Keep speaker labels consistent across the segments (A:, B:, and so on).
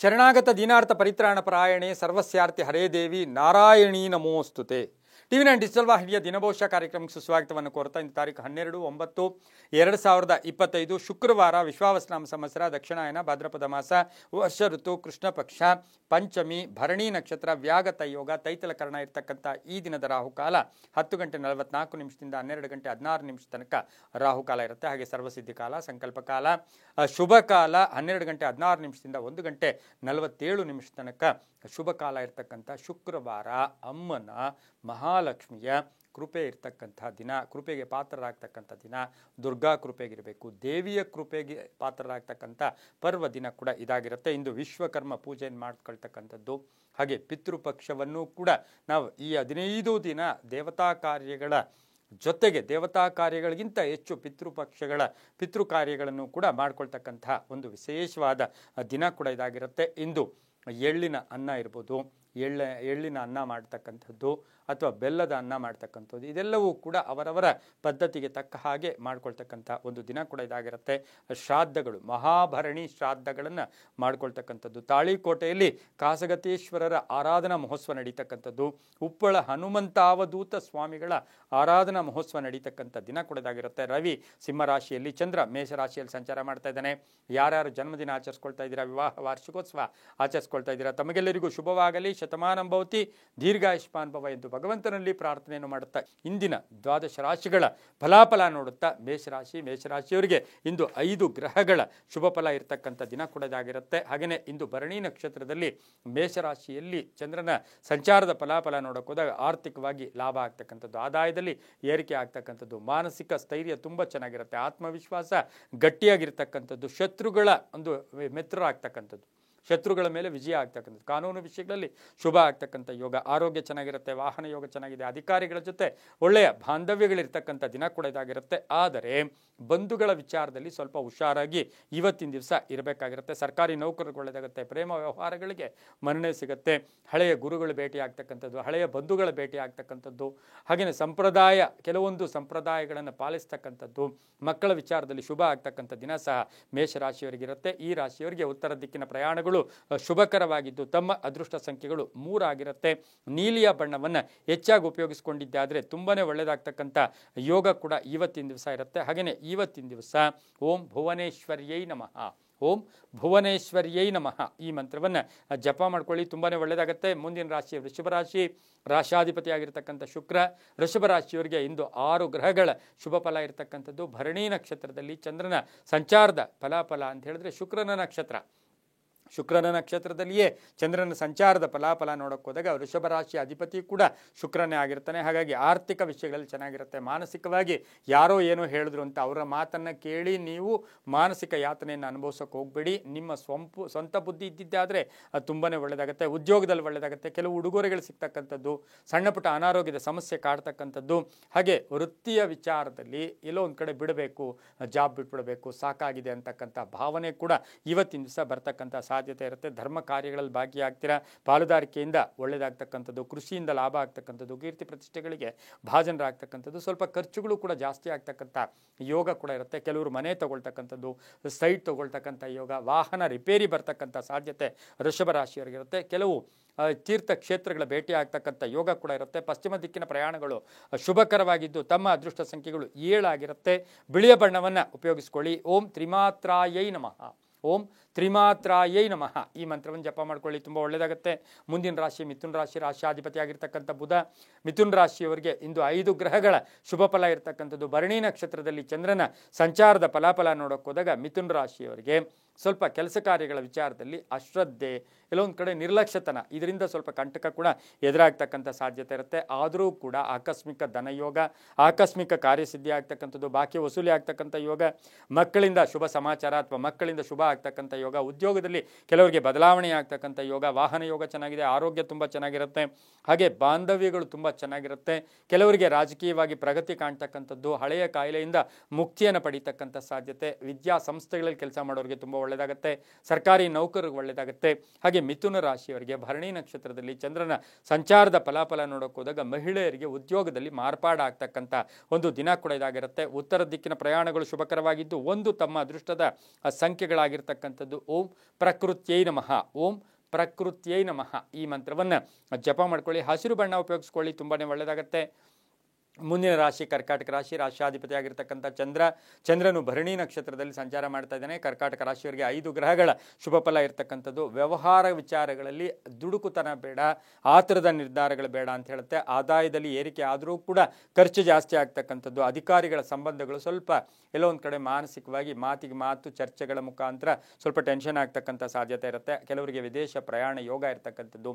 A: ಶರಣಾಗತ ದೀನಾರ್ಥ ಪರಿತ್ರಾಣ ಪರಾಯಣೆ ಸರ್ವಸ್ಯಾರ್ಥಿ ಹರೇ ದೇವಿ Narayani ನಮೋಸ್ತುತೆ. TV9 digital ವಾಹಿನಿಯ ದಿನಭವಿಷ್ಯ ಕಾರ್ಯಕ್ರಮಕ್ಕೆ ಸುಸ್ವಾಗತವನ್ನು ಕೋರ್ತಾ ಇಂದು ತಾರೀಕು 12/9/2025 ಶುಕ್ರವಾರ ವಿಶ್ವಾವಸನಾಮ ಸಂವತ್ಸರ ದಕ್ಷಿಣಾಯನ ಭಾದ್ರಪದ ಮಾಸ ವರ್ಷ ಋತು ಕೃಷ್ಣ ಪಕ್ಷ ಪಂಚಮಿ ಭರಣಿ ನಕ್ಷತ್ರ ವ್ಯಾಗತ ಯೋಗ ತೈತಲ ಕರ್ಣ ಇರ್ತಕ್ಕಂಥ ಈ ದಿನದ ರಾಹುಕಾಲ 10:44 12:16 ತನಕ ರಾಹುಕಾಲ ಇರುತ್ತೆ. ಹಾಗೆ ಸರ್ವಸಿದ್ಧಿ ಕಾಲ, ಸಂಕಲ್ಪ ಕಾಲ, ಶುಭ ಕಾಲ 12:16 1:47 ತನಕ ಶುಭ ಕಾಲ ಇರ್ತಕ್ಕಂಥ ಶುಕ್ರವಾರ ಅಮ್ಮನ ಮಹಾಲಕ್ಷ್ಮಿಯ ಕೃಪೆ ಇರ್ತಕ್ಕಂಥ ದಿನ, ಕೃಪೆಗೆ ಪಾತ್ರರಾಗ್ತಕ್ಕಂಥ ದಿನ, ದುರ್ಗಾ ಕೃಪೆಗಿರಬೇಕು, ದೇವಿಯ ಕೃಪೆಗೆ ಪಾತ್ರರಾಗ್ತಕ್ಕಂಥ ಪರ್ವ ದಿನ ಕೂಡ ಇದಾಗಿರುತ್ತೆ. ಇಂದು ವಿಶ್ವಕರ್ಮ ಪೂಜೆಯನ್ನು ಮಾಡ್ಕೊಳ್ತಕ್ಕಂಥದ್ದು. ಹಾಗೆ ಪಿತೃಪಕ್ಷವನ್ನು ಕೂಡ ನಾವು ಈ 15 ದಿನ ದೇವತಾ ಕಾರ್ಯಗಳ ಜೊತೆಗೆ ದೇವತಾ ಕಾರ್ಯಗಳಿಗಿಂತ ಹೆಚ್ಚು ಪಿತೃ ಕಾರ್ಯಗಳನ್ನು ಕೂಡ ಮಾಡ್ಕೊಳ್ತಕ್ಕಂಥ ಒಂದು ವಿಶೇಷವಾದ ದಿನ ಕೂಡ ಇದಾಗಿರುತ್ತೆ. ಇಂದು ಎಳ್ಳಿನ ಅನ್ನ ಇರ್ಬೋದು, ಎಳ್ಳಿನ ಅನ್ನ ಮಾಡ್ತಕ್ಕಂಥದ್ದು ಅಥವಾ ಬೆಲ್ಲದ ಅನ್ನ ಮಾಡ್ತಕ್ಕಂಥದ್ದು, ಇದೆಲ್ಲವೂ ಕೂಡ ಅವರವರ ಪದ್ಧತಿಗೆ ತಕ್ಕ ಹಾಗೆ ಮಾಡ್ಕೊಳ್ತಕ್ಕಂಥ ಒಂದು ದಿನ ಕೂಡ ಇದಾಗಿರುತ್ತೆ. ಶ್ರಾದ್ದಗಳು, ಮಹಾಭರಣಿ ಶ್ರಾದ್ದಗಳನ್ನು ಮಾಡ್ಕೊಳ್ತಕ್ಕಂಥದ್ದು. ತಾಳಿಕೋಟೆಯಲ್ಲಿ ಕಾಸಗತೇಶ್ವರರ ಆರಾಧನಾ ಮಹೋತ್ಸವ ನಡೀತಕ್ಕಂಥದ್ದು, ಉಪ್ಪಳ ಹನುಮಂತಾವಧೂತ ಸ್ವಾಮಿಗಳ ಆರಾಧನಾ ಮಹೋತ್ಸವ ನಡೀತಕ್ಕಂಥ ದಿನ ಕೂಡ ಇದಾಗಿರುತ್ತೆ. ರವಿ ಸಿಂಹರಾಶಿಯಲ್ಲಿ, ಚಂದ್ರ ಮೇಷರಾಶಿಯಲ್ಲಿ ಸಂಚಾರ ಮಾಡ್ತಾ ಇದ್ದಾನೆ. ಯಾರ್ಯಾರು ಜನ್ಮದಿನ ಆಚರಿಸ್ಕೊಳ್ತಾ ಇದ್ದೀರಾ, ವಿವಾಹ ವಾರ್ಷಿಕೋತ್ಸವ ಆಚರಿಸ್ಕೊಳ್ತಾ ಇದ್ದೀರಾ, ತಮಗೆಲ್ಲರಿಗೂ ಶುಭವಾಗಲಿ, ಶತಮಾನಂ ಭವತಿ, ದೀರ್ಘಾಯುಷ್ಮಾನ್ ಭವ ಎಂದು ಭಗವಂತನಲ್ಲಿ ಪ್ರಾರ್ಥನೆಯನ್ನು ಮಾಡುತ್ತಾ ಇಂದಿನ ದ್ವಾದಶ ರಾಶಿಗಳ ಫಲಾಫಲ ನೋಡುತ್ತಾ ಮೇಷರಾಶಿಯವರಿಗೆ ಇಂದು 5 ಗ್ರಹಗಳ ಶುಭ ಫಲ ಇರತಕ್ಕಂಥ ದಿನ ಕೂಡ ಇದಾಗಿರುತ್ತೆ. ಹಾಗೆಯೇ ಇಂದು ಭರಣಿ ನಕ್ಷತ್ರದಲ್ಲಿ ಮೇಷರಾಶಿಯಲ್ಲಿ ಚಂದ್ರನ ಸಂಚಾರದ ಫಲಾಫಲ ನೋಡೋಕೆ ಹೋದಾಗ ಆರ್ಥಿಕವಾಗಿ ಲಾಭ ಆಗ್ತಕ್ಕಂಥದ್ದು, ಆದಾಯದಲ್ಲಿ ಏರಿಕೆ ಆಗ್ತಕ್ಕಂಥದ್ದು, ಮಾನಸಿಕ ಸ್ಥೈರ್ಯ ತುಂಬ ಚೆನ್ನಾಗಿರುತ್ತೆ, ಆತ್ಮವಿಶ್ವಾಸ ಗಟ್ಟಿಯಾಗಿರ್ತಕ್ಕಂಥದ್ದು, ಶತ್ರುಗಳ ಒಂದು ಮಿತ್ರರಾಗ್ತಕ್ಕಂಥದ್ದು, ಶತ್ರುಗಳ ಮೇಲೆ ವಿಜಯ ಆಗ್ತಕ್ಕಂಥದ್ದು, ಕಾನೂನು ವಿಷಯಗಳಲ್ಲಿ ಶುಭ ಆಗ್ತಕ್ಕಂಥ ಯೋಗ, ಆರೋಗ್ಯ ಚೆನ್ನಾಗಿರುತ್ತೆ, ವಾಹನ ಯೋಗ ಚೆನ್ನಾಗಿದೆ, ಅಧಿಕಾರಿಗಳ ಜೊತೆ ಒಳ್ಳೆಯ ಬಾಂಧವ್ಯಗಳಿರ್ತಕ್ಕಂಥ ದಿನ ಕೂಡ ಇದಾಗಿರುತ್ತೆ. ಆದರೆ ಬಂಧುಗಳ ವಿಚಾರದಲ್ಲಿ ಸ್ವಲ್ಪ ಹುಷಾರಾಗಿ ಇವತ್ತಿನ ದಿವಸ ಇರಬೇಕಾಗಿರುತ್ತೆ. ಸರ್ಕಾರಿ ನೌಕರರಿಗೆ ಒಳ್ಳೆಯದಾಗುತ್ತೆ, ಪ್ರೇಮ ವ್ಯವಹಾರಗಳಿಗೆ ಮನ್ನಣೆ ಸಿಗುತ್ತೆ, ಹಳೆಯ ಗುರುಗಳು ಭೇಟಿ ಆಗ್ತಕ್ಕಂಥದ್ದು, ಹಳೆಯ ಬಂಧುಗಳ ಭೇಟಿ ಆಗ್ತಕ್ಕಂಥದ್ದು, ಹಾಗೆಯೇ ಕೆಲವೊಂದು ಸಂಪ್ರದಾಯಗಳನ್ನು ಪಾಲಿಸ್ತಕ್ಕಂಥದ್ದು, ಮಕ್ಕಳ ವಿಚಾರದಲ್ಲಿ ಶುಭ ಆಗ್ತಕ್ಕಂಥ ದಿನ ಸಹ ಮೇಷರಾಶಿಯವರಿಗಿರುತ್ತೆ. ಈ ರಾಶಿಯವರಿಗೆ ಉತ್ತರ ದಿಕ್ಕಿನ ಪ್ರಯಾಣಗಳು ಶುಭಕರವಾಗಿದ್ದು ತಮ್ಮ ಅದೃಷ್ಟ ಸಂಖ್ಯೆಗಳು 3 ಆಗಿರುತ್ತೆ. ನೀಲಿಯ ಬಣ್ಣವನ್ನು ಹೆಚ್ಚಾಗಿ ಉಪಯೋಗಿಸಿಕೊಂಡಿದ್ದಾದರೆ ತುಂಬಾನೇ ಒಳ್ಳೆಯದಾಗ್ತಕ್ಕಂಥ ಯೋಗ ಕೂಡ ಇವತ್ತಿನ ದಿವಸ ಇರುತ್ತೆ. ಹಾಗೆಯೇ ಇವತ್ತಿನ ದಿವಸ ಓಂ ಭುವನೇಶ್ವರ್ಯೈ ನಮಃ, ಓಂ ಭುವನೇಶ್ವರ್ಯೈ ನಮಃ ಈ ಮಂತ್ರವನ್ನು ಜಪ ಮಾಡ್ಕೊಳ್ಳಿ, ತುಂಬಾನೇ ಒಳ್ಳೆಯದಾಗುತ್ತೆ. ಮುಂದಿನ ರಾಶಿ ವೃಷಭ ರಾಶಿ, ರಾಶಾಧಿಪತಿ ಆಗಿರ್ತಕ್ಕಂಥ ಶುಕ್ರ. ವೃಷಭ ರಾಶಿಯವರಿಗೆ ಇಂದು 6 ಗ್ರಹಗಳ ಶುಭ ಫಲ ಇರತಕ್ಕಂಥದ್ದು. ಭರಣಿ ನಕ್ಷತ್ರದಲ್ಲಿ ಚಂದ್ರನ ಸಂಚಾರದ ಫಲಾಫಲ ಅಂತ ಹೇಳಿದ್ರೆ ಶುಕ್ರನ ನಕ್ಷತ್ರದಲ್ಲಿಯೇ ಚಂದ್ರನ ಸಂಚಾರದ ಫಲಾಫಲ ನೋಡೋಕೆ ಹೋದಾಗ ವೃಷಭ ರಾಶಿಯ ಅಧಿಪತಿ ಕೂಡ ಶುಕ್ರನೇ ಆಗಿರ್ತಾನೆ. ಹಾಗಾಗಿ ಆರ್ಥಿಕ ವಿಷಯಗಳಲ್ಲಿ ಚೆನ್ನಾಗಿರುತ್ತೆ. ಮಾನಸಿಕವಾಗಿ ಯಾರೋ ಏನೋ ಹೇಳಿದ್ರು ಅಂತ ಅವರ ಮಾತನ್ನು ಕೇಳಿ ನೀವು ಮಾನಸಿಕ ಯಾತನೆಯನ್ನು ಅನುಭವಿಸೋಕೆ ಹೋಗಬೇಡಿ. ನಿಮ್ಮ ಸ್ವಂತ ಬುದ್ಧಿ ಇದ್ದಿದ್ದಾದರೆ ತುಂಬಾ ಒಳ್ಳೆಯದಾಗುತ್ತೆ. ಉದ್ಯೋಗದಲ್ಲಿ ಒಳ್ಳೆಯದಾಗುತ್ತೆ. ಕೆಲವು ಉಡುಗೊರೆಗಳು ಸಿಗ್ತಕ್ಕಂಥದ್ದು, ಸಣ್ಣ ಪುಟ್ಟ ಅನಾರೋಗ್ಯದ ಸಮಸ್ಯೆ ಕಾಡ್ತಕ್ಕಂಥದ್ದು, ಹಾಗೆ ವೃತ್ತಿಯ ವಿಚಾರದಲ್ಲಿ ಎಲ್ಲೋ ಒಂದು ಕಡೆ ಬಿಡಬೇಕು, ಜಾಬ್ ಬಿಟ್ಬಿಡಬೇಕು, ಸಾಕಾಗಿದೆ ಅಂತಕ್ಕಂಥ ಭಾವನೆ ಕೂಡ ಇವತ್ತಿನ ದಿವಸ ಬರ್ತಕ್ಕಂಥ ಸಾಧ್ಯತೆ ಇರುತ್ತೆ. ಧರ್ಮ ಕಾರ್ಯಗಳಲ್ಲಿ ಭಾಗಿಯಾಗ್ತೀರಾ, ಪಾಲುದಾರಿಕೆಯಿಂದ ಒಳ್ಳೆಯದಾಗ್ತಕ್ಕಂಥದ್ದು, ಕೃಷಿಯಿಂದ ಲಾಭ ಆಗ್ತಕ್ಕಂಥದ್ದು, ಕೀರ್ತಿ ಪ್ರತಿಷ್ಠೆಗಳಿಗೆ ಭಾಜನರಾಗ್ತಕ್ಕಂಥದ್ದು, ಸ್ವಲ್ಪ ಖರ್ಚುಗಳು ಕೂಡ ಜಾಸ್ತಿ ಆಗ್ತಕ್ಕಂಥ ಯೋಗ ಕೂಡ ಇರುತ್ತೆ. ಕೆಲವರು ಮನೆ ತಗೊಳ್ತಕ್ಕಂಥದ್ದು, ಸೈಟ್ ತಗೊಳ್ತಕ್ಕಂಥ ಯೋಗ, ವಾಹನ ರಿಪೇರಿ ಬರ್ತಕ್ಕಂಥ ಸಾಧ್ಯತೆ ವೃಷಭ ರಾಶಿಯವರಿಗಿರುತ್ತೆ. ಕೆಲವು ತೀರ್ಥ ಕ್ಷೇತ್ರಗಳ ಭೇಟಿ ಆಗ್ತಕ್ಕಂಥ ಯೋಗ ಕೂಡ ಇರುತ್ತೆ. ಪಶ್ಚಿಮ ದಿಕ್ಕಿನ ಪ್ರಯಾಣಗಳು ಶುಭಕರವಾಗಿದ್ದು ತಮ್ಮ ಅದೃಷ್ಟ ಸಂಖ್ಯೆಗಳು 7 ಆಗಿರುತ್ತೆ. ಬಿಳಿಯ ಬಣ್ಣವನ್ನು ಉಪಯೋಗಿಸ್ಕೊಳ್ಳಿ. ಓಂ ತ್ರಿಮಾತ್ರಾಯೈ ನಮಃ, ಓಂ ತ್ರಿಮಾತ್ರಾಯೈ ನಮಃ ಈ ಮಂತ್ರವನ್ನು ಜಪ ಮಾಡ್ಕೊಳ್ಳಿ, ತುಂಬ ಒಳ್ಳೆಯದಾಗುತ್ತೆ. ಮುಂದಿನ ರಾಶಿ ಮಿಥುನ ರಾಶಿ, ರಾಶಿಯಾಧಿಪತಿ ಆಗಿರ್ತಕ್ಕಂಥ ಬುಧ. ಮಿಥುನ ರಾಶಿಯವರಿಗೆ ಇಂದು 5 ಗ್ರಹಗಳ ಶುಭ ಫಲ ಇರತಕ್ಕಂಥದ್ದು. ಭರಣಿ ನಕ್ಷತ್ರದಲ್ಲಿ ಚಂದ್ರನ ಸಂಚಾರದ ಫಲಾಫಲ ನೋಡೋಕೆ ಹೋದಾಗ ಮಿಥುನ ರಾಶಿಯವರಿಗೆ ಸ್ವಲ್ಪ ಕೆಲಸ ಕಾರ್ಯಗಳ ವಿಚಾರದಲ್ಲಿ ಅಶ್ರದ್ಧೆ, ಎಲ್ಲೊಂದು ಕಡೆ ನಿರ್ಲಕ್ಷ್ಯತನ, ಇದರಿಂದ ಸ್ವಲ್ಪ ಕಂಟಕ ಕೂಡ ಎದುರಾಗ್ತಕ್ಕಂಥ ಸಾಧ್ಯತೆ ಇರುತ್ತೆ. ಆದರೂ ಕೂಡ ಆಕಸ್ಮಿಕ ಧನಯೋಗ, ಆಕಸ್ಮಿಕ ಕಾರ್ಯಸಿದ್ಧಿ ಆಗ್ತಕ್ಕಂಥದ್ದು, ಬಾಕಿ ವಸೂಲಿ ಆಗ್ತಕ್ಕಂಥ ಯೋಗ, ಮಕ್ಕಳಿಂದ ಶುಭ ಸಮಾಚಾರ ಅಥವಾ ಮಕ್ಕಳಿಂದ ಶುಭ ಆಗ್ತಕ್ಕಂಥ ಯೋಗ, ಉದ್ಯೋಗದಲ್ಲಿ ಕೆಲವರಿಗೆ ಬದಲಾವಣೆ ಆಗ್ತಕ್ಕಂಥ ಯೋಗ, ವಾಹನ ಯೋಗ ಚೆನ್ನಾಗಿದೆ, ಆರೋಗ್ಯ ತುಂಬ ಚೆನ್ನಾಗಿರುತ್ತೆ. ಹಾಗೆ ಬಾಂಧವ್ಯಗಳು ತುಂಬ ಚೆನ್ನಾಗಿರುತ್ತೆ. ಕೆಲವರಿಗೆ ರಾಜಕೀಯವಾಗಿ ಪ್ರಗತಿ ಕಾಣ್ತಕ್ಕಂಥದ್ದು, ಹಳೆಯ ಕಾಯಿಲೆಯಿಂದ ಮುಕ್ತಿಯನ್ನು ಪಡೀತಕ್ಕಂಥ ಸಾಧ್ಯತೆ, ವಿದ್ಯಾ ಸಂಸ್ಥೆಗಳಲ್ಲಿ ಕೆಲಸ ಮಾಡೋರಿಗೆ ತುಂಬ ಒಳ್ಳೆಯದಾಗುತ್ತೆ. ಸರ್ಕಾರಿ ನೌಕರರಿಗೆ ಒಳ್ಳೆಯದಾಗುತ್ತೆ. ಹಾಗೆ ಮಿಥುನ ರಾಶಿಯವರಿಗೆ ಭರಣಿ ನಕ್ಷತ್ರದಲ್ಲಿ ಚಂದ್ರನ ಸಂಚಾರದ ಫಲಾಫಲ ನೋಡೋಕೆ ಹೋದಾಗ ಮಹಿಳೆಯರಿಗೆ ಉದ್ಯೋಗದಲ್ಲಿ ಮಾರ್ಪಾಡಾಗ್ತಕ್ಕಂಥ ಒಂದು ದಿನ ಕೂಡ ಇದಾಗಿರುತ್ತೆ. ಉತ್ತರ ದಿಕ್ಕಿನ ಪ್ರಯಾಣಗಳು ಶುಭಕರವಾಗಿದ್ದು ಒಂದು ತಮ್ಮ ಅದೃಷ್ಟದ ಸಂಖ್ಯೆಗಳಾಗಿರ್ತಕ್ಕಂಥದ್ದು ಆಗಿರ್ತಕ್ಕಂಥದ್ದು ಓಂ ಪ್ರಕೃತ್ಯೈ ನಮಃ. ಓಂ ಪ್ರಕೃತ್ಯೈ ನಮಃ ಈ ಮಂತ್ರವನ್ನು ಜಪ ಮಾಡ್ಕೊಳ್ಳಿ. ಹಸಿರು ಬಣ್ಣ ಉಪಯೋಗಿಸ್ಕೊಳ್ಳಿ, ತುಂಬಾ ಒಳ್ಳೆಯದಾಗತ್ತೆ. ಮುಂದಿನ ರಾಶಿ ಕರ್ಕಾಟಕ ರಾಶಿ. ರಾಶಿಯಾಧಿಪತಿ ಆಗಿರ್ತಕ್ಕಂಥ ಚಂದ್ರನು ಭರಣಿ ನಕ್ಷತ್ರದಲ್ಲಿ ಸಂಚಾರ ಮಾಡ್ತಾ ಇದ್ದಾನೆ. ಕರ್ಕಾಟಕ ರಾಶಿಯವರಿಗೆ 5 ಗ್ರಹಗಳ ಶುಭ ಫಲ ಇರ್ತಕ್ಕಂಥದ್ದು. ವ್ಯವಹಾರ ವಿಚಾರಗಳಲ್ಲಿ ದುಡುಕುತನ ಬೇಡ, ಆತುರದ ನಿರ್ಧಾರಗಳು ಬೇಡ ಅಂತ ಹೇಳುತ್ತೆ. ಆದಾಯದಲ್ಲಿ ಏರಿಕೆ ಆದರೂ ಕೂಡ ಖರ್ಚು ಜಾಸ್ತಿ ಆಗ್ತಕ್ಕಂಥದ್ದು. ಅಧಿಕಾರಿಗಳ ಸಂಬಂಧಗಳು ಸ್ವಲ್ಪ ಎಲ್ಲೋ ಒಂದು ಕಡೆ ಮಾನಸಿಕವಾಗಿ ಮಾತಿಗೆ ಮಾತು ಚರ್ಚೆಗಳ ಮುಖಾಂತರ ಸ್ವಲ್ಪ ಟೆನ್ಷನ್ ಆಗ್ತಕ್ಕಂಥ ಸಾಧ್ಯತೆ ಇರುತ್ತೆ. ಕೆಲವರಿಗೆ ವಿದೇಶ ಪ್ರಯಾಣ ಯೋಗ ಇರ್ತಕ್ಕಂಥದ್ದು.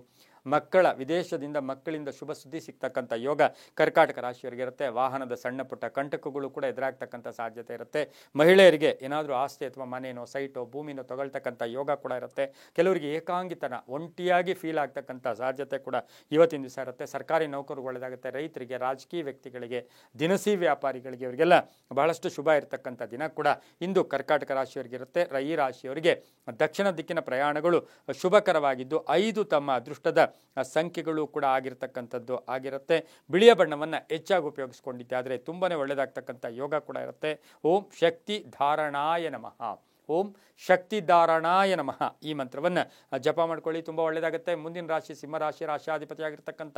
A: ವಿದೇಶದಿಂದ ಮಕ್ಕಳಿಂದ ಶುಭ ಸುದ್ದಿ ಸಿಗ್ತಕ್ಕಂಥ ಯೋಗ ಕರ್ಕಾಟಕ ರಾಶಿಯವರಿಗೆ ಇರುತ್ತೆ. ವಾಹನದ ಸಣ್ಣ ಪುಟ್ಟ ಕಂಟಕಗಳು ಕೂಡ ಎದುರಾಗ್ತಕ್ಕಂಥ ಸಾಧ್ಯತೆ ಇರುತ್ತೆ. ಮಹಿಳೆಯರಿಗೆ ಏನಾದರೂ ಆಸ್ತಿ ಅಥವಾ ಮನೆಯೋ ಸೈಟೋ ಭೂಮಿನೋ ತಗೊಳ್ತಕ್ಕಂಥ ಯೋಗ ಕೂಡ ಇರುತ್ತೆ. ಕೆಲವರಿಗೆ ಏಕಾಂಗಿತನ, ಒಂಟಿಯಾಗಿ ಫೀಲ್ ಆಗ್ತಕ್ಕಂಥ ಸಾಧ್ಯತೆ ಕೂಡ ಇವತ್ತಿನ ದಿವಸ ಇರುತ್ತೆ. ಸರ್ಕಾರಿ ನೌಕರು ಒಳ್ಳೆಯದಾಗುತ್ತೆ. ರೈತರಿಗೆ, ರಾಜಕೀಯ ವ್ಯಕ್ತಿಗಳಿಗೆ, ದಿನಸಿ ವ್ಯಾಪಾರಿಗಳಿಗೆ ಇವರಿಗೆಲ್ಲ ಬಹಳಷ್ಟು ಶುಭ ಇರತಕ್ಕಂಥ ದಿನ ಕೂಡ ಇಂದು ಕರ್ಕಾಟಕ ರಾಶಿಯವರಿಗೆ ಇರುತ್ತೆ. ಈ ರಾಶಿಯವರಿಗೆ ದಕ್ಷಿಣ ದಿಕ್ಕಿನ ಪ್ರಯಾಣಗಳು ಶುಭಕರವಾಗಿದ್ದು 5 ತಮ್ಮ ಅದೃಷ್ಟದ ಸಂಖ್ಯೆಗಳು ಕೂಡ ಆಗಿರುತ್ತೆ. ಬಿಳಿಯ ಬಣ್ಣವನ್ನು ಹೆಚ್ಚಾಗಿ ಉಪಯೋಗಿಸ್ಕೊಂಡಿದ್ದೆ ಆದರೆ ತುಂಬಾನೇ ಒಳ್ಳೆಯದಾಗ್ತಕ್ಕಂಥ ಯೋಗ ಕೂಡ ಇರುತ್ತೆ. ಓಂ ಶಕ್ತಿ ಧಾರಣಾಯ ನಮಃ. ಓಂ ಶಕ್ತಿಧಾರಣಾಯ ನಮಃ ಈ ಮಂತ್ರವನ್ನು ಜಪ ಮಾಡ್ಕೊಳ್ಳಿ, ತುಂಬ ಒಳ್ಳೆಯದಾಗುತ್ತೆ. ಮುಂದಿನ ರಾಶಿ ಸಿಂಹರಾಶಿ. ರಾಶಿಯಾಧಿಪತಿಯಾಗಿರ್ತಕ್ಕಂಥ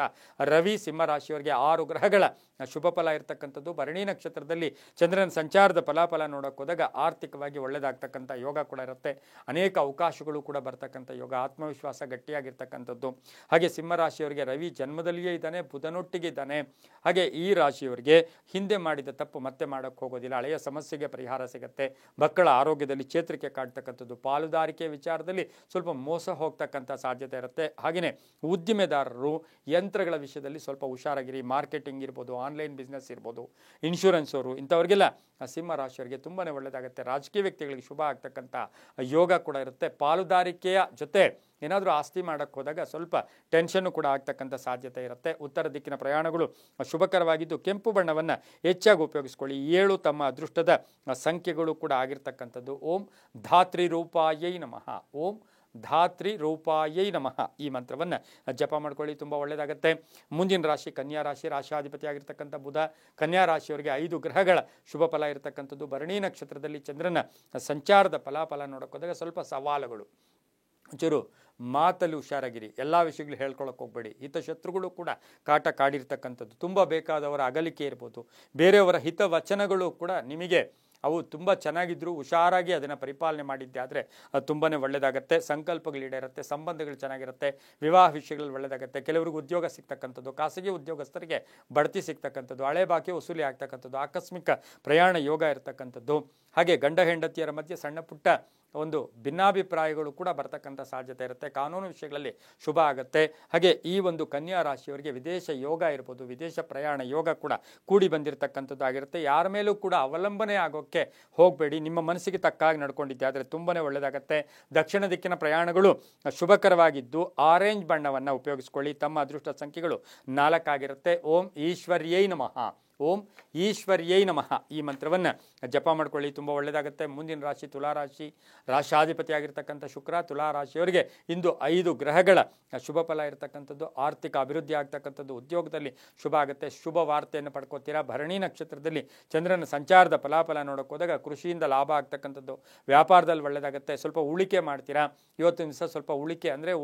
A: ರವಿ ಸಿಂಹರಾಶಿಯವರಿಗೆ 6 ಗ್ರಹಗಳ ಶುಭ ಫಲ ಇರತಕ್ಕಂಥದ್ದು. ಭರಣಿ ನಕ್ಷತ್ರದಲ್ಲಿ ಚಂದ್ರನ ಸಂಚಾರದ ಫಲಾಫಲ ನೋಡೋಕೆ ಹೋದಾಗ ಆರ್ಥಿಕವಾಗಿ ಒಳ್ಳೆಯದಾಗ್ತಕ್ಕಂಥ ಯೋಗ ಕೂಡ ಇರುತ್ತೆ. ಅನೇಕ ಅವಕಾಶಗಳು ಕೂಡ ಬರ್ತಕ್ಕಂಥ ಯೋಗ, ಆತ್ಮವಿಶ್ವಾಸ ಗಟ್ಟಿಯಾಗಿರ್ತಕ್ಕಂಥದ್ದು. ಹಾಗೆ ಸಿಂಹರಾಶಿಯವರಿಗೆ ರವಿ ಜನ್ಮದಲ್ಲಿಯೇ ಇದ್ದಾನೆ, ಬುಧನೊಟ್ಟಿಗೆ ಇದ್ದಾನೆ. ಹಾಗೆ ಈ ರಾಶಿಯವರಿಗೆ ಹಿಂದೆ ಮಾಡಿದ ತಪ್ಪು ಮತ್ತೆ ಮಾಡೋಕ್ಕೆ ಹೋಗೋದಿಲ್ಲ. ಹಳೆಯ ಸಮಸ್ಯೆಗೆ ಪರಿಹಾರ ಸಿಗುತ್ತೆ. ಮಕ್ಕಳ ಆರೋಗ್ಯದಲ್ಲಿ ಚೇತರಿಕೆ ಕಾಡ್ತಕ್ಕಂಥದ್ದು. ಪಾಲುದಾರಿಕೆ ವಿಚಾರದಲ್ಲಿ ಸ್ವಲ್ಪ ಮೋಸ ಹೋಗ್ತಕ್ಕಂಥ ಸಾಧ್ಯತೆ ಇರುತ್ತೆ. ಹಾಗೆಯೇ ಉದ್ದಿಮೆದಾರರು ಯಂತ್ರಗಳ ವಿಷಯದಲ್ಲಿ ಸ್ವಲ್ಪ ಹುಷಾರಾಗಿರಿ. ಮಾರ್ಕೆಟಿಂಗ್ ಇರ್ಬೋದು, ಆನ್ಲೈನ್ ಬಿಸ್ನೆಸ್ ಇರ್ಬೋದು, ಇನ್ಶೂರೆನ್ಸ್ ಅವರು ಇಂಥವ್ರಿಗೆಲ್ಲ ಸಿಂಹ ರಾಶಿಯವರಿಗೆ ತುಂಬಾ ಒಳ್ಳೆಯದಾಗುತ್ತೆ. ರಾಜಕೀಯ ವ್ಯಕ್ತಿಗಳಿಗೆ ಶುಭ ಆಗ್ತಕ್ಕಂಥ ಯೋಗ ಕೂಡ ಇರುತ್ತೆ. ಪಾಲುದಾರಿಕೆಯ ಜೊತೆ ಏನಾದರೂ ಆಸ್ತಿ ಮಾಡೋಕ್ಕೆ ಹೋದಾಗ ಸ್ವಲ್ಪ ಟೆನ್ಷನ್ನು ಕೂಡ ಆಗ್ತಕ್ಕಂಥ ಸಾಧ್ಯತೆ ಇರುತ್ತೆ. ಉತ್ತರ ದಿಕ್ಕಿನ ಪ್ರಯಾಣಗಳು ಶುಭಕರವಾಗಿದ್ದು ಕೆಂಪು ಬಣ್ಣವನ್ನು ಹೆಚ್ಚಾಗಿ ಉಪಯೋಗಿಸ್ಕೊಳ್ಳಿ. 7 ತಮ್ಮ ಅದೃಷ್ಟದ ಸಂಖ್ಯೆಗಳು ಕೂಡ ಆಗಿರ್ತಕ್ಕಂಥದ್ದು. ಓಂ ಧಾತ್ರಿ ರೂಪಾಯೈ ನಮಃ. ಓಂ ಧಾತ್ರಿ ರೂಪಾಯೈ ನಮಃ ಈ ಮಂತ್ರವನ್ನು ಜಪ ಮಾಡ್ಕೊಳ್ಳಿ, ತುಂಬ ಒಳ್ಳೆಯದಾಗುತ್ತೆ. ಮುಂದಿನ ರಾಶಿ ಕನ್ಯಾ ರಾಶಿ. ರಾಶಿಯಾಧಿಪತಿ ಆಗಿರ್ತಕ್ಕಂಥ ಬುಧ ಕನ್ಯಾ ರಾಶಿಯವರಿಗೆ 5 ಗ್ರಹಗಳ ಶುಭ ಫಲ ಇರತಕ್ಕಂಥದ್ದು. ಭರಣಿ ನಕ್ಷತ್ರದಲ್ಲಿ ಚಂದ್ರನ ಸಂಚಾರದ ಫಲಾಫಲ ನೋಡೋಕೆ ಹೋದಾಗ ಸ್ವಲ್ಪ ಸವಾಲುಗಳು, ಒಂಚೂರು ಮಾತಲ್ಲಿ ಹುಷಾರಾಗಿರಿ. ಎಲ್ಲ ವಿಷಯಗಳು ಹೇಳ್ಕೊಳಕ್ಕೆ ಹೋಗಬೇಡಿ. ಹಿತಶತ್ರುಗಳು ಕೂಡ ಕಾಟ ಕಾಡಿರ್ತಕ್ಕಂಥದ್ದು. ತುಂಬ ಬೇಕಾದವರ ಅಗಲಿಕೆ ಇರ್ಬೋದು, ಬೇರೆಯವರ ಹಿತವಚನಗಳು ಕೂಡ ನಿಮಗೆ ಅವು ತುಂಬ ಚೆನ್ನಾಗಿದ್ದರೂ ಹುಷಾರಾಗಿ ಅದನ್ನು ಪರಿಪಾಲನೆ ಮಾಡಿದ್ದೆ ಆದರೆ ಅದು ತುಂಬಾ ಒಳ್ಳೆಯದಾಗುತ್ತೆ. ಸಂಕಲ್ಪಗಳು ಈಡೇರುತ್ತೆ, ಸಂಬಂಧಗಳು ಚೆನ್ನಾಗಿರುತ್ತೆ, ವಿವಾಹ ವಿಷಯಗಳು ಒಳ್ಳೆಯದಾಗುತ್ತೆ. ಕೆಲವರಿಗೆ ಉದ್ಯೋಗ ಸಿಗ್ತಕ್ಕಂಥದ್ದು, ಖಾಸಗಿ ಉದ್ಯೋಗಸ್ಥರಿಗೆ ಬಡ್ತಿ ಸಿಗ್ತಕ್ಕಂಥದ್ದು, ಹಳೆ ಬಾಕಿ ವಸೂಲಿ ಆಗ್ತಕ್ಕಂಥದ್ದು, ಆಕಸ್ಮಿಕ ಪ್ರಯಾಣ ಯೋಗ ಇರತಕ್ಕಂಥದ್ದು. ಹಾಗೆ ಗಂಡ ಹೆಂಡತಿಯರ ಮಧ್ಯೆ ಸಣ್ಣ ಪುಟ್ಟ ಒಂದು ಭಿನ್ನಾಭಿಪ್ರಾಯಗಳು ಕೂಡ ಬರ್ತಕ್ಕಂಥ ಸಾಧ್ಯತೆ ಇರುತ್ತೆ. ಕಾನೂನು ವಿಷಯಗಳಲ್ಲಿ ಶುಭ ಆಗುತ್ತೆ. ಹಾಗೆ ಈ ಒಂದು ಕನ್ಯಾ ರಾಶಿಯವರಿಗೆ ವಿದೇಶ ಯೋಗ ಇರ್ಬೋದು, ವಿದೇಶ ಪ್ರಯಾಣ ಯೋಗ ಕೂಡ ಕೂಡಿ ಬಂದಿರತಕ್ಕಂಥದ್ದು ಆಗಿರುತ್ತೆ. ಯಾರ ಮೇಲೂ ಕೂಡ ಅವಲಂಬನೆ ಆಗೋಕ್ಕೆ ಹೋಗಬೇಡಿ. ನಿಮ್ಮ ಮನಸ್ಸಿಗೆ ತಕ್ಕಾಗಿ ನಡ್ಕೊಂಡಿದ್ದೆ ಆದರೆ ತುಂಬಾ ಒಳ್ಳೆಯದಾಗುತ್ತೆ. ದಕ್ಷಿಣ ದಿಕ್ಕಿನ ಪ್ರಯಾಣಗಳು ಶುಭಕರವಾಗಿದ್ದು ಆರೆಂಜ್ ಬಣ್ಣವನ್ನು ಉಪಯೋಗಿಸ್ಕೊಳ್ಳಿ. ತಮ್ಮ ಅದೃಷ್ಟ ಸಂಖ್ಯೆಗಳು 4 ಆಗಿರುತ್ತೆ. ಓಂ ಈಶ್ವರ್ಯೈ ನಮಃ. ಓಂ ಈಶ್ವರ್ಯೈ ನಮಃ ಈ ಮಂತ್ರವನ್ನು ಜಪ ಮಾಡ್ಕೊಳ್ಳಿ, ತುಂಬ ಒಳ್ಳೆಯದಾಗುತ್ತೆ. ಮುಂದಿನ ರಾಶಿ ತುಲಾರಾಶಿ. ರಾಶಾಧಿಪತಿ ಆಗಿರ್ತಕ್ಕಂಥ ಶುಕ್ರ ತುಲಾರಾಶಿಯವರಿಗೆ ಇಂದು 5 ಗ್ರಹಗಳ ಶುಭ ಫಲ ಇರತಕ್ಕಂಥದ್ದು. ಆರ್ಥಿಕ ಅಭಿವೃದ್ಧಿ ಆಗ್ತಕ್ಕಂಥದ್ದು, ಉದ್ಯೋಗದಲ್ಲಿ ಶುಭ ಆಗುತ್ತೆ, ಶುಭ ವಾರ್ತೆಯನ್ನು ಪಡ್ಕೋತೀರಾ. ಭರಣಿ ನಕ್ಷತ್ರದಲ್ಲಿ ಚಂದ್ರನ ಸಂಚಾರದ ಫಲಾಫಲ ನೋಡೋಕೆ ಹೋದಾಗ ಕೃಷಿಯಿಂದ ಲಾಭ ಆಗ್ತಕ್ಕಂಥದ್ದು, ವ್ಯಾಪಾರದಲ್ಲಿ ಒಳ್ಳೆಯದಾಗುತ್ತೆ. ಸ್ವಲ್ಪ ಉಳಿಕೆ ಮಾಡ್ತೀರಾ. ಇವತ್ತಿನ ದಿವಸ ಸ್ವಲ್ಪ ಉಳಿಕೆ ಅಂದರೆ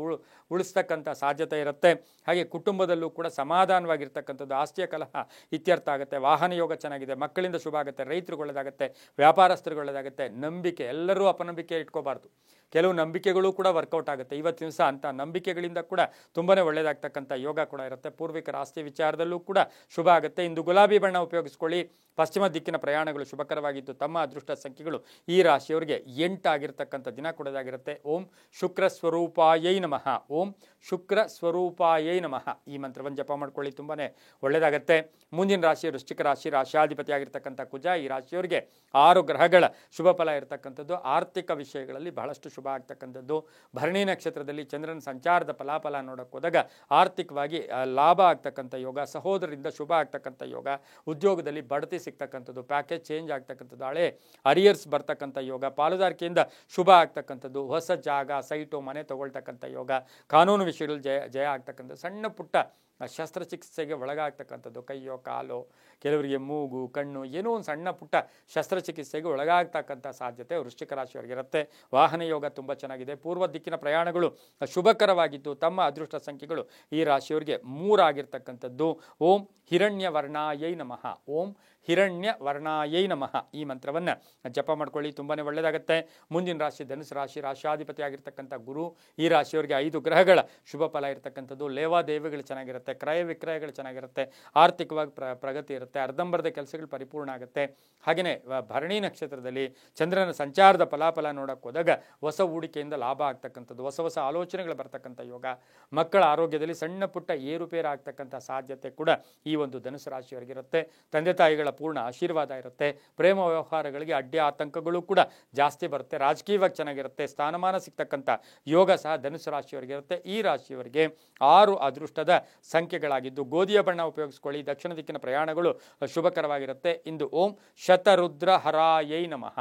A: ಉಳಿಸ್ತಕ್ಕಂಥ ಸಾಧ್ಯತೆ ಇರುತ್ತೆ. ಹಾಗೆ ಕುಟುಂಬದಲ್ಲೂ ಕೂಡ ಸಮಾಧಾನವಾಗಿರ್ತಕ್ಕಂಥದ್ದು, ಆಸ್ತಿಯ ಕಲಹ ಇತ್ಯರ್ಥ ಆಗುತ್ತೆ. ವಾಹನ ಯೋಗ ಚೆನ್ನಾಗಿದೆ, ಮಕ್ಕಳಿಂದ ಶುಭ ಆಗುತ್ತೆ, ರೈತರಿಗೆ ಒಳ್ಳೆಯದಾಗುತ್ತೆ, ವ್ಯಾಪಾರಸ್ಥರಿಗೆ ಒಳ್ಳೆಯದಾಗುತ್ತೆ. ನಂಬಿಕೆ, ಎಲ್ಲರೂ ಅಪನಂಬಿಕೆ ಇಟ್ಕೋಬಾರ್ದು. ಕೆಲವು ನಂಬಿಕೆಗಳು ಕೂಡ ವರ್ಕೌಟ್ ಆಗುತ್ತೆ. ಇವತ್ತಿನ ದಿವಸ ಅಂಥ ನಂಬಿಕೆಗಳಿಂದ ಕೂಡ ತುಂಬಾ ಒಳ್ಳೆಯದಾಗ್ತಕ್ಕಂಥ ಯೋಗ ಕೂಡ ಇರುತ್ತೆ. ಪೂರ್ವಿಕರ ಆಸ್ತಿ ವಿಚಾರದಲ್ಲೂ ಕೂಡ ಶುಭ ಆಗುತ್ತೆ. ಇಂದು ಗುಲಾಬಿ ಬಣ್ಣ ಉಪಯೋಗಿಸ್ಕೊಳ್ಳಿ. ಪಶ್ಚಿಮ ದಿಕ್ಕಿನ ಪ್ರಯಾಣಗಳು ಶುಭಕರವಾಗಿದ್ದು ತಮ್ಮ ಅದೃಷ್ಟ ಸಂಖ್ಯೆಗಳು ಈ ರಾಶಿಯವರಿಗೆ 8 ಆಗಿರ್ತಕ್ಕಂಥ ದಿನ ಕೊಡೋದಾಗಿರುತ್ತೆ. ಓಂ ಶುಕ್ರ ಸ್ವರೂಪಾಯೈ ನಮಃ. ಓಂ ಶುಕ್ರ ಸ್ವರೂಪಾಯೈ ನಮಃ ಈ ಮಂತ್ರವನ್ನು ಜಪ ಮಾಡ್ಕೊಳ್ಳಿ, ತುಂಬಾ ಒಳ್ಳೆಯದಾಗುತ್ತೆ. ಮುಂದಿನ ರಾಶಿ ವೃಶ್ಚಿಕ ರಾಶಿ. ರಾಶಿಯಾಧಿಪತಿ ಆಗಿರ್ತಕ್ಕಂಥ ಕುಜ ಈ ರಾಶಿಯವರಿಗೆ 6 ಗ್ರಹಗಳ ಶುಭ ಫಲ ಇರತಕ್ಕಂಥದ್ದು. ಆರ್ಥಿಕ ವಿಷಯಗಳಲ್ಲಿ ಬಹಳಷ್ಟು ಶುಭ ಆಗ್ತಕ್ಕಂಥದ್ದು. ಭರಣಿ ನಕ್ಷತ್ರದಲ್ಲಿ ಚಂದ್ರನ ಸಂಚಾರದ ಫಲಾಫಲ ನೋಡೋಕೆ ಹೋದಾಗ ಆರ್ಥಿಕವಾಗಿ ಲಾಭ ಆಗ್ತಕ್ಕಂಥ ಯೋಗ, ಸಹೋದರರಿಂದ ಶುಭ ಆಗ್ತಕ್ಕಂಥ ಯೋಗ, ಉದ್ಯೋಗದಲ್ಲಿ ಬಡ್ತಿ ಸಿಗ್ತಕ್ಕಂಥದ್ದು, ಪ್ಯಾಕೇಜ್ ಚೇಂಜ್ ಆಗ್ತಕ್ಕಂಥದ್ದು, ಹಳೆ ಅರಿಯರ್ಸ್ ಬರ್ತಕ್ಕಂಥ ಯೋಗ, ಪಾಲುದಾರಿಕೆಯಿಂದ ಶುಭ ಆಗ್ತಕ್ಕಂಥದ್ದು, ಹೊಸ ಜಾಗ ಸೈಟು ಮನೆ ತಗೊಳ್ತಕ್ಕಂಥ ಯೋಗ, ಕಾನೂನು ವಿಷಯಗಳಲ್ಲಿ ಜಯ ಆಗ್ತಕ್ಕಂಥದ್ದು, ಸಣ್ಣ ಪುಟ್ಟ ಶಸ್ತ್ರಚಿಕಿತ್ಸೆಗೆ ಒಳಗಾಗ್ತಕ್ಕಂಥದ್ದು, ಕೈಯೋ ಕಾಲೋ, ಕೆಲವರಿಗೆ ಮೂಗು ಕಣ್ಣು ಏನೋ ಒಂದು ಸಣ್ಣ ಪುಟ್ಟ ಶಸ್ತ್ರಚಿಕಿತ್ಸೆಗೆ ಒಳಗಾಗ್ತಕ್ಕಂಥ ಸಾಧ್ಯತೆ ವೃಶ್ಚಿಕ ರಾಶಿಯವರಿಗೆ ಇರುತ್ತೆ. ವಾಹನ ಯೋಗ ತುಂಬ ಚೆನ್ನಾಗಿದೆ. ಪೂರ್ವ ದಿಕ್ಕಿನ ಪ್ರಯಾಣಗಳು ಶುಭಕರವಾಗಿದ್ದು ತಮ್ಮ ಅದೃಷ್ಟ ಸಂಖ್ಯೆಗಳು ಈ ರಾಶಿಯವರಿಗೆ 3 ಆಗಿರ್ತಕ್ಕಂಥದ್ದು. ಓಂ ಹಿರಣ್ಯ ವರ್ಣಾಯೈ ನಮಃ. ಓಂ ಹಿರಣ್ಯ ವರ್ಣಾಯೈ ನಮಃ ಈ ಮಂತ್ರವನ್ನು ಜಪ ಮಾಡ್ಕೊಳ್ಳಿ, ತುಂಬಾ ಒಳ್ಳೆಯದಾಗುತ್ತೆ. ಮುಂದಿನ ರಾಶಿ ಧನುಸು ರಾಶಿ. ರಾಶಿಯಾಧಿಪತಿ ಆಗಿರ್ತಕ್ಕಂಥ ಗುರು. ಈ ರಾಶಿಯವರಿಗೆ 5 ಗ್ರಹಗಳ ಶುಭ ಫಲ ಇರತಕ್ಕಂಥದ್ದು. ಲೇವಾದೇವಿಗಳು ಚೆನ್ನಾಗಿರುತ್ತೆ, ಕ್ರಯ ವಿಕ್ರಯಗಳು ಚೆನ್ನಾಗಿರುತ್ತೆ, ಆರ್ಥಿಕವಾಗಿ ಪ್ರಗತಿ ಇರುತ್ತೆ, ಅರ್ಧಂಬರ್ಧ ಕೆಲಸಗಳು ಪರಿಪೂರ್ಣ ಆಗುತ್ತೆ. ಹಾಗೆಯೇ ಭರಣಿ ನಕ್ಷತ್ರದಲ್ಲಿ ಚಂದ್ರನ ಸಂಚಾರದ ಫಲಾಫಲ ನೋಡಕ್ಕೆ ಹೋದಾಗ ಹೊಸ ಹೂಡಿಕೆಯಿಂದ ಲಾಭ ಆಗ್ತಕ್ಕಂಥದ್ದು, ಹೊಸ ಹೊಸ ಆಲೋಚನೆಗಳು ಬರ್ತಕ್ಕಂಥ ಯೋಗ, ಮಕ್ಕಳ ಆರೋಗ್ಯದಲ್ಲಿ ಸಣ್ಣ ಪುಟ್ಟ ಏರುಪೇರು ಆಗ್ತಕ್ಕಂಥ ಸಾಧ್ಯತೆ ಕೂಡ ಈ ಒಂದು ಧನುಸು ರಾಶಿಯವರಿಗಿರುತ್ತೆ. ತಂದೆ ತಾಯಿಗಳ ಪೂರ್ಣ ಆಶೀರ್ವಾದ ಇರುತ್ತೆ. ಪ್ರೇಮ ವ್ಯವಹಾರಗಳಿಗೆ ಅಡ್ಡಿ ಆತಂಕಗಳು ಕೂಡ ಜಾಸ್ತಿ ಬರುತ್ತೆ. ರಾಜಕೀಯವಾಗಿ ಚೆನ್ನಾಗಿರುತ್ತೆ. ಸ್ಥಾನಮಾನ ಸಿಗ್ತಕ್ಕಂಥ ಯೋಗ ಸಹ ಧನುಸು ರಾಶಿಯವರಿಗಿರುತ್ತೆ. ಈ ರಾಶಿಯವರಿಗೆ 6 ಅದೃಷ್ಟದ ಸಂಖ್ಯೆಗಳಾಗಿದ್ದು ಗೋಧಿಯ ಬಣ್ಣ ಉಪಯೋಗಿಸ್ಕೊಳ್ಳಿ. ದಕ್ಷಿಣ ದಿಕ್ಕಿನ ಪ್ರಯಾಣಗಳು ಶುಭಕರವಾಗಿರುತ್ತೆ. ಇಂದು ಓಂ ಶತರುದ್ರ ಹರಾಯೈ ನಮಃ.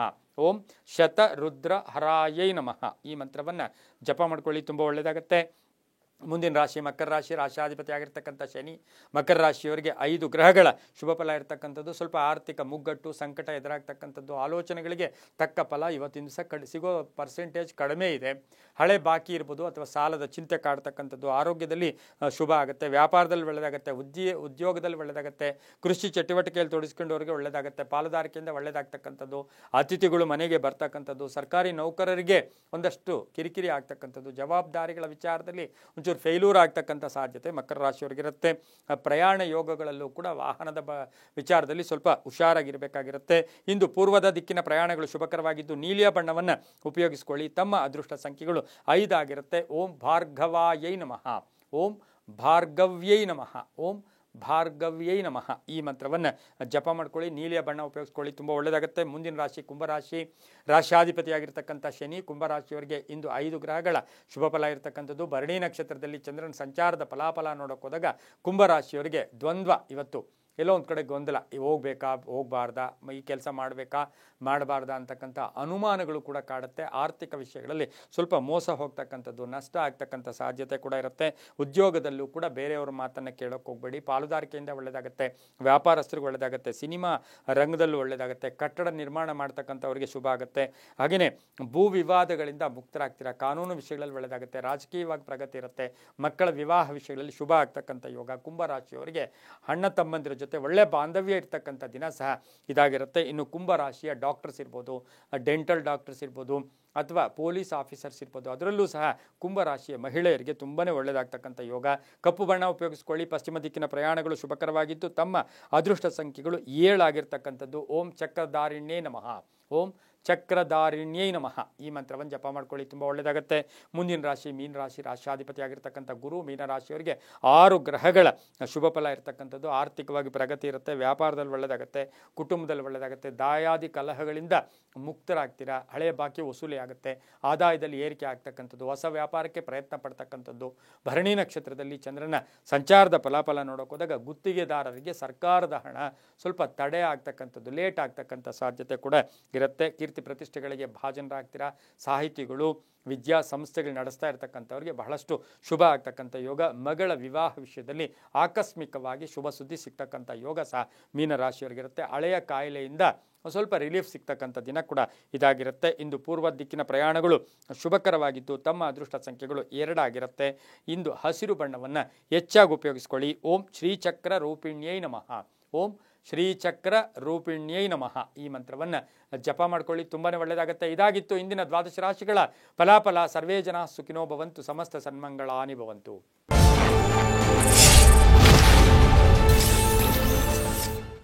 A: ಓಂ ಶತರುದ್ರ ಹರಾಯೈ ನಮಃ ಈ ಮಂತ್ರವನ್ನು ಜಪ ಮಾಡ್ಕೊಳ್ಳಿ, ತುಂಬ ಒಳ್ಳೆಯದಾಗುತ್ತೆ. ಮುಂದಿನ ರಾಶಿ ಮಕರ ರಾಶಿ. ರಾಶಿಯಾಧಿಪತಿ ಆಗಿರ್ತಕ್ಕಂಥ ಶನಿ. ಮಕರ ರಾಶಿಯವರಿಗೆ 5 ಗ್ರಹಗಳ ಶುಭ ಫಲ ಇರತಕ್ಕಂಥದ್ದು. ಸ್ವಲ್ಪ ಆರ್ಥಿಕ ಮುಗ್ಗಟ್ಟು ಸಂಕಟ ಎದುರಾಗ್ತಕ್ಕಂಥದ್ದು, ಆಲೋಚನೆಗಳಿಗೆ ತಕ್ಕ ಫಲ ಇವತ್ತಿನ ದಿವಸ ಸಿಗೋ ಪರ್ಸೆಂಟೇಜ್ ಕಡಿಮೆ ಇದೆ. ಹಳೆ ಬಾಕಿ ಇರ್ಬೋದು ಅಥವಾ ಸಾಲದ ಚಿಂತೆ ಕಾಡ್ತಕ್ಕಂಥದ್ದು. ಆರೋಗ್ಯದಲ್ಲಿ ಶುಭ ಆಗುತ್ತೆ. ವ್ಯಾಪಾರದಲ್ಲಿ ಒಳ್ಳೆಯದಾಗುತ್ತೆ. ಉದ್ಯೋಗದಲ್ಲಿ ಒಳ್ಳೆಯದಾಗುತ್ತೆ. ಕೃಷಿ ಚಟುವಟಿಕೆಯಲ್ಲಿ ತೊಡಗಿಸ್ಕೊಂಡವರಿಗೆ ಒಳ್ಳೆಯದಾಗುತ್ತೆ. ಪಾಲುದಾರಿಕೆಯಿಂದ ಒಳ್ಳೆಯದಾಗ್ತಕ್ಕಂಥದ್ದು. ಅತಿಥಿಗಳು ಮನೆಗೆ ಬರ್ತಕ್ಕಂಥದ್ದು. ಸರ್ಕಾರಿ ನೌಕರರಿಗೆ ಒಂದಷ್ಟು ಕಿರಿಕಿರಿ ಆಗ್ತಕ್ಕಂಥದ್ದು. ಜವಾಬ್ದಾರಿಗಳ ವಿಚಾರದಲ್ಲಿ ಒಂಚೂರು ಫೇಲ್ಯೂರ್ ಆಗ್ತಕ್ಕಂಥ ಸಾಧ್ಯತೆ ಮಕರ ರಾಶಿಯವರಿಗಿರುತ್ತೆ. ಪ್ರಯಾಣ ಯೋಗಗಳಲ್ಲೂ ಕೂಡ ವಾಹನದ ವಿಚಾರದಲ್ಲಿ ಸ್ವಲ್ಪ ಹುಷಾರಾಗಿರಬೇಕಾಗಿರುತ್ತೆ. ಇಂದು ಪೂರ್ವದ ದಿಕ್ಕಿನ ಪ್ರಯಾಣಗಳು ಶುಭಕರವಾಗಿದ್ದು ನೀಲಿಯ ಬಣ್ಣವನ್ನು ಉಪಯೋಗಿಸಿಕೊಳ್ಳಿ. ತಮ್ಮ ಅದೃಷ್ಟ ಸಂಖ್ಯೆಗಳು 5 ಆಗಿರುತ್ತೆ. ಓಂ ಭಾರ್ಗವಾಯೈ ನಮಃ. ಓಂ ಭಾರ್ಗವ್ಯೈ ನಮಃ. ಓಂ ಭಾರ್ಗವ್ಯೈ ನಮಃ ಈ ಮಂತ್ರವನ್ನು ಜಪ ಮಾಡ್ಕೊಳ್ಳಿ, ನೀಲಿಯ ಬಣ್ಣ ಉಪಯೋಗಿಸ್ಕೊಳ್ಳಿ, ತುಂಬ ಒಳ್ಳೆಯದಾಗುತ್ತೆ. ಮುಂದಿನ ರಾಶಿ ಕುಂಭರಾಶಿ. ರಾಶಿಯಾಧಿಪತಿಯಾಗಿರ್ತಕ್ಕಂಥ ಶನಿ. ಕುಂಭರಾಶಿಯವರಿಗೆ ಇಂದು 5 ಗ್ರಹಗಳ ಶುಭ ಫಲ ಇರತಕ್ಕಂಥದ್ದು. ಭರಣಿ ನಕ್ಷತ್ರದಲ್ಲಿ ಚಂದ್ರನ ಸಂಚಾರದ ಫಲಾಫಲ ನೋಡೋಕೆ ಹೋದಾಗ ಕುಂಭರಾಶಿಯವರಿಗೆ ದ್ವಂದ್ವ. ಇವತ್ತು ಎಲ್ಲೋ ಒಂದು ಕಡೆ ಗೊಂದಲ, ಹೋಗ್ಬೇಕಾ ಹೋಗಬಾರ್ದಾ, ಈ ಕೆಲಸ ಮಾಡಬೇಕಾ ಮಾಡಬಾರ್ದಾ ಅಂತಕ್ಕಂಥ ಅನುಮಾನಗಳು ಕೂಡ ಕಾಡುತ್ತೆ. ಆರ್ಥಿಕ ವಿಷಯಗಳಲ್ಲಿ ಸ್ವಲ್ಪ ಮೋಸ ಹೋಗ್ತಕ್ಕಂಥದ್ದು, ನಷ್ಟ ಆಗ್ತಕ್ಕಂಥ ಸಾಧ್ಯತೆ ಕೂಡ ಇರುತ್ತೆ. ಉದ್ಯೋಗದಲ್ಲೂ ಕೂಡ ಬೇರೆಯವ್ರ ಮಾತನ್ನು ಕೇಳೋಕೆ ಹೋಗಬೇಡಿ. ಪಾಲುದಾರಿಕೆಯಿಂದ ಒಳ್ಳೆಯದಾಗುತ್ತೆ. ವ್ಯಾಪಾರಸ್ಥರಿಗೆ ಒಳ್ಳೆಯದಾಗುತ್ತೆ. ಸಿನಿಮಾ ರಂಗದಲ್ಲೂ ಒಳ್ಳೆಯದಾಗುತ್ತೆ. ಕಟ್ಟಡ ನಿರ್ಮಾಣ ಮಾಡ್ತಕ್ಕಂಥವ್ರಿಗೆ ಶುಭ ಆಗುತ್ತೆ. ಹಾಗೆಯೇ ಭೂ ವಿವಾದಗಳಿಂದ ಮುಕ್ತರಾಗ್ತೀರಾ. ಕಾನೂನು ವಿಷಯಗಳಲ್ಲಿ ಒಳ್ಳೆಯದಾಗುತ್ತೆ. ರಾಜಕೀಯವಾಗಿ ಪ್ರಗತಿ ಇರುತ್ತೆ. ಮಕ್ಕಳ ವಿವಾಹ ವಿಷಯಗಳಲ್ಲಿ ಶುಭ ಆಗ್ತಕ್ಕಂಥ ಯೋಗ. ಕುಂಭರಾಶಿಯವರಿಗೆ ಅಣ್ಣ ತಮ್ಮಂದಿರ ಜೊತೆ ಒಳ್ಳೆ ಬಾಂಧವ್ಯ ಇರ್ತಕ್ಕಂಥ ದಿನ ಸಹ ಇದಾಗಿರುತ್ತೆ. ಇನ್ನು ಕುಂಭರಾಶಿಯ ಡಾಕ್ಟರ್ಸ್ ಇರ್ಬೋದು, ಡೆಂಟಲ್ ಡಾಕ್ಟರ್ಸ್ ಇರ್ಬೋದು ಅಥವಾ ಪೊಲೀಸ್ ಆಫೀಸರ್ಸ್ ಇರ್ಬೋದು, ಅದರಲ್ಲೂ ಸಹ ಕುಂಭರಾಶಿಯ ಮಹಿಳೆಯರಿಗೆ ತುಂಬಾ ಒಳ್ಳೆಯದಾಗ್ತಕ್ಕಂಥ ಯೋಗ. ಕಪ್ಪು ಬಣ್ಣ ಉಪಯೋಗಿಸ್ಕೊಳ್ಳಿ. ಪಶ್ಚಿಮ ದಿಕ್ಕಿನ ಪ್ರಯಾಣಗಳು ಶುಭಕರವಾಗಿದ್ದು ತಮ್ಮ ಅದೃಷ್ಟ ಸಂಖ್ಯೆಗಳು 7 ಆಗಿರ್ತಕ್ಕಂಥದ್ದು. ಓಂ ಚಕ್ರಧಾರಿಣ್ಯೇ ನಮಃ. ಓಂ ಚಕ್ರಧಾರಿಣ್ಯೈ ನಮಃ ಈ ಮಂತ್ರವನ್ನು ಜಪ ಮಾಡ್ಕೊಳ್ಳಿ, ತುಂಬ ಒಳ್ಳೆಯದಾಗುತ್ತೆ. ಮುಂದಿನ ರಾಶಿ ಮೀನ ರಾಶಿ. ರಾಶಿಯಾಧಿಪತಿ ಆಗಿರ್ತಕ್ಕಂಥ ಗುರು. ಮೀನರಾಶಿಯವರಿಗೆ 6 ಗ್ರಹಗಳ ಶುಭ ಫಲ ಇರತಕ್ಕಂಥದ್ದು. ಆರ್ಥಿಕವಾಗಿ ಪ್ರಗತಿ ಇರುತ್ತೆ. ವ್ಯಾಪಾರದಲ್ಲಿ ಒಳ್ಳೆಯದಾಗುತ್ತೆ. ಕುಟುಂಬದಲ್ಲಿ ಒಳ್ಳೆಯದಾಗುತ್ತೆ. ದಾಯಾದಿ ಕಲಹಗಳಿಂದ ಮುಕ್ತರಾಗ್ತೀರಾ. ಹಳೆಯ ಬಾಕಿ ವಸೂಲಿ ಆಗುತ್ತೆ. ಆದಾಯದಲ್ಲಿ ಏರಿಕೆ ಆಗ್ತಕ್ಕಂಥದ್ದು. ಹೊಸ ವ್ಯಾಪಾರಕ್ಕೆ ಪ್ರಯತ್ನ ಪಡ್ತಕ್ಕಂಥದ್ದು. ಭರಣಿ ನಕ್ಷತ್ರದಲ್ಲಿ ಚಂದ್ರನ ಸಂಚಾರದ ಫಲಾಫಲ ನೋಡೋಕೆ ಹೋದಾಗ ಗುತ್ತಿಗೆದಾರರಿಗೆ ಸರ್ಕಾರದ ಹಣ ಸ್ವಲ್ಪ ತಡೆ ಆಗ್ತಕ್ಕಂಥದ್ದು, ಲೇಟ್ ಆಗ್ತಕ್ಕಂಥ ಸಾಧ್ಯತೆ ಕೂಡ ಇರುತ್ತೆ. ಕೀರ್ತಿ ಪ್ರತಿಷ್ಠೆಗಳಿಗೆ ಭಾಜನರಾಗ್ತೀರಾ. ಸಾಹಿತಿಗಳು, ವಿದ್ಯಾಸಂಸ್ಥೆಗಳು ನಡೆಸ್ತಾ ಇರ್ತಕ್ಕಂಥವ್ರಿಗೆ ಬಹಳಷ್ಟು ಶುಭ ಆಗ್ತಕ್ಕಂಥ ಯೋಗ. ಮಗಳ ವಿವಾಹ ವಿಷಯದಲ್ಲಿ ಆಕಸ್ಮಿಕವಾಗಿ ಶುಭ ಸುದ್ದಿ ಸಿಗ್ತಕ್ಕಂಥ ಯೋಗ ಸಹ ಮೀನರಾಶಿಯವರಿಗಿರುತ್ತೆ. ಹಳೆಯ ಕಾಯಿಲೆಯಿಂದ ಸ್ವಲ್ಪ ರಿಲೀಫ್ ಸಿಗ್ತಕ್ಕಂಥ ದಿನ ಕೂಡ ಇದಾಗಿರುತ್ತೆ. ಇಂದು ಪೂರ್ವ ದಿಕ್ಕಿನ ಪ್ರಯಾಣಗಳು ಶುಭಕರವಾಗಿದ್ದು ತಮ್ಮ ಅದೃಷ್ಟ ಸಂಖ್ಯೆಗಳು 2 ಆಗಿರುತ್ತೆ. ಇಂದು ಹಸಿರು ಬಣ್ಣವನ್ನು ಹೆಚ್ಚಾಗಿ ಉಪಯೋಗಿಸ್ಕೊಳ್ಳಿ. ಓಂ ಶ್ರೀಚಕ್ರ ರೂಪಿಣ್ಯೈ ನಮಃ. ಓಂ ಶ್ರೀಚಕ್ರ ರೂಪಿಣ್ಯೈ ನಮಃ ಈ ಮಂತ್ರವನ್ನು ಜಪ ಮಾಡ್ಕೊಳ್ಳಿ, ತುಂಬಾ ಒಳ್ಳೆಯದಾಗುತ್ತೆ. ಇದಾಗಿತ್ತು ಇಂದಿನ 12 ರಾಶಿಗಳ ಫಲಾಫಲ. ಸರ್ವೇ ಜನ ಸುಖಿನೋ ಭವಂತು. ಸಮಸ್ತ ಸನ್ಮಂಗಳಾನಿ ಭವಂತು.